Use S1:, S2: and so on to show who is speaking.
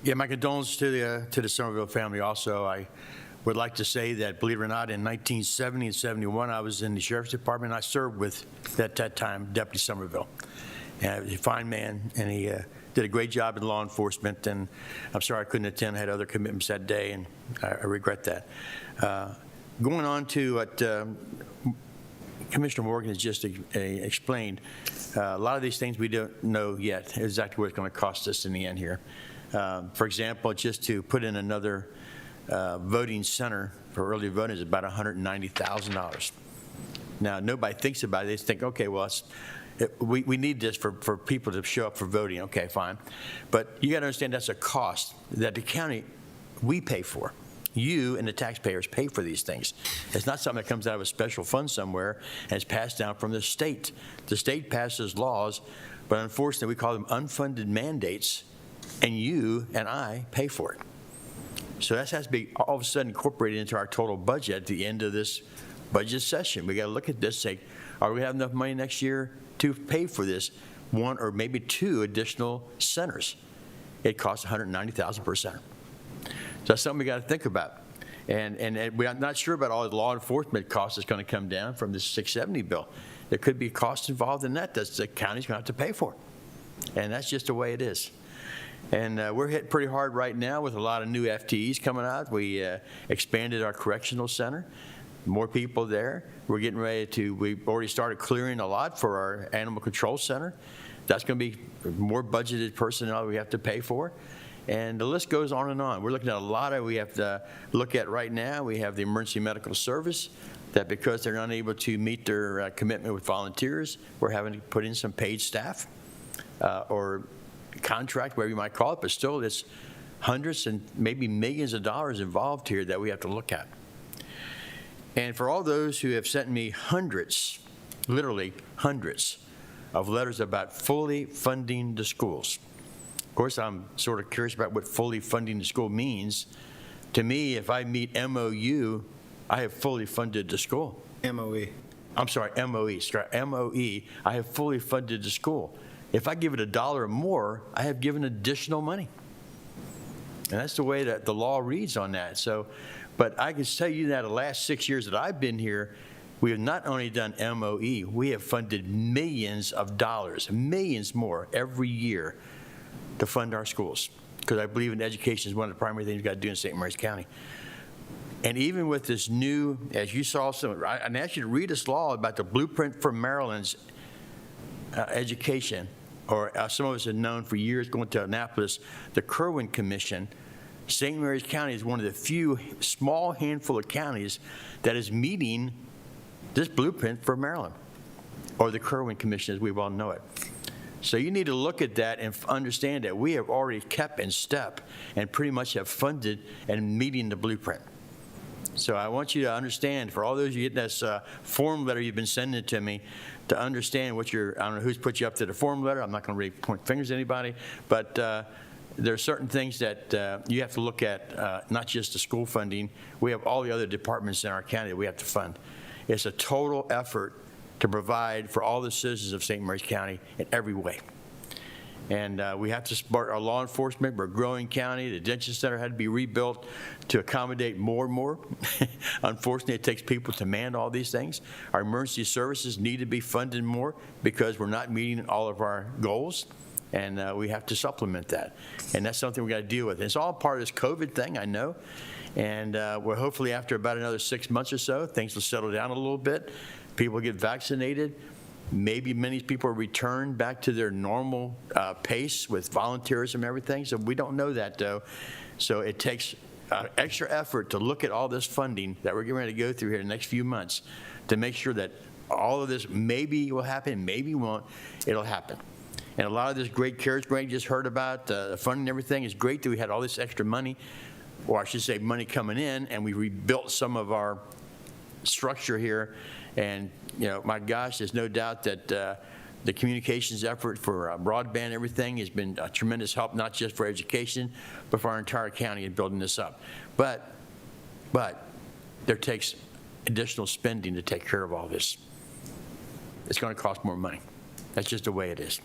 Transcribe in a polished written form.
S1: Yeah, my condolences to the Somerville family also. I would like to say that, believe it or not, in 1970 and 71, I was in the Sheriff's Department. I served with, at that time, Deputy Somerville. And he's a fine man, and he did a great job in law enforcement, and I'm sorry I couldn't attend. I had other commitments that day, and I regret that. Going on to what Commissioner Morgan has just explained, a lot of these things we don't know yet exactly what it's going to cost us in the end here. For example, just to put in another voting center for early voting is about $190,000. Now, nobody thinks about it. They think, okay, well, we need this for people to show up for voting. Okay, fine. But you got to understand that's a cost that the county, we pay for. You and the taxpayers pay for these things. It's not something that comes out of a special fund somewhere and it's passed down from the state. The state passes laws, but unfortunately we call them unfunded mandates, and you and I pay for it. So that has to be all of a sudden incorporated into our total budget at the end of this budget session. We got to look at this and say, are we going to have enough money next year to pay for this one or maybe two additional centers? It costs $190,000 per center. So that's something we got to think about. And we're not sure about all the law enforcement costs that's going to come down from this 670 bill. There could be costs involved in that the county's going to have to pay for. And that's just the way it is. And we're hit pretty hard right now with a lot of new FTEs coming out. We expanded our correctional center. More people there. We're getting ready to, we've already started clearing a lot for our animal control center. That's going to be more budgeted personnel we have to pay for. And the list goes on and on. We're looking at a lot of, we have to look at right now, we have the emergency medical service that because they're unable to meet their commitment with volunteers, we're having to put in some paid staff or contract, whatever you might call it, but still it's hundreds and maybe millions of dollars involved here that we have to look at. And for all those who have sent me hundreds, literally hundreds, of letters about fully funding the schools. Of course, I'm sort of curious about what fully funding the school means. To me, if I meet MOU, I have fully funded the school.
S2: MOE.
S1: I'm sorry, MOE. MOE, I have fully funded the school. If I give it $1 more, I have given additional money. And that's the way that the law reads on that. So, but I can tell you that the last 6 years that I've been here, we have not only done MOE, we have funded millions of dollars, millions more every year to fund our schools. Because I believe in education is one of the primary things we've got to do in St. Mary's County. And even with this new, as you saw, I asked you to read this law about the blueprint for Maryland's education, or some of us have known for years going to Annapolis, the Kirwan Commission. St. Mary's County is one of the few small handful of counties that is meeting this blueprint for Maryland, or the Kirwan Commission as we well know it. So you need to look at that and understand that we have already kept in step and pretty much have funded and meeting the blueprint. So I want you to understand, for all those of you getting this form letter you've been sending to me, to understand what you're, I don't know who's put you up to the form letter. I'm not going to really point fingers at anybody, but there are certain things that you have to look at, not just the school funding. We have all the other departments in our county that we have to fund. It's a total effort to provide for all the citizens of St. Mary's County in every way. And we have to support our law enforcement. We're a growing county. The detention center had to be rebuilt to accommodate more and more. Unfortunately, it takes people to man all these things. Our emergency services need to be funded more because we're not meeting all of our goals, and we have to supplement that. And that's something we got to deal with. And it's all part of this COVID thing, I know. And we're hopefully after about another 6 months or so, things will settle down a little bit. People get vaccinated. Maybe many people return back to their normal pace with volunteerism and everything. So we don't know that, though. So it takes extra effort to look at all this funding that we're getting ready to go through here in the next few months to make sure that all of this maybe will happen, maybe won't. It'll happen. And a lot of this great CARES grant you just heard about, the funding and everything is great that we had all this extra money, or I should say money coming in, and we rebuilt some of our structure here. And, you know, my gosh, there's no doubt that the communications effort for broadband and everything has been a tremendous help, not just for education, but for our entire county in building this up. But there takes additional spending to take care of all this. It's going to cost more money. That's just the way it is.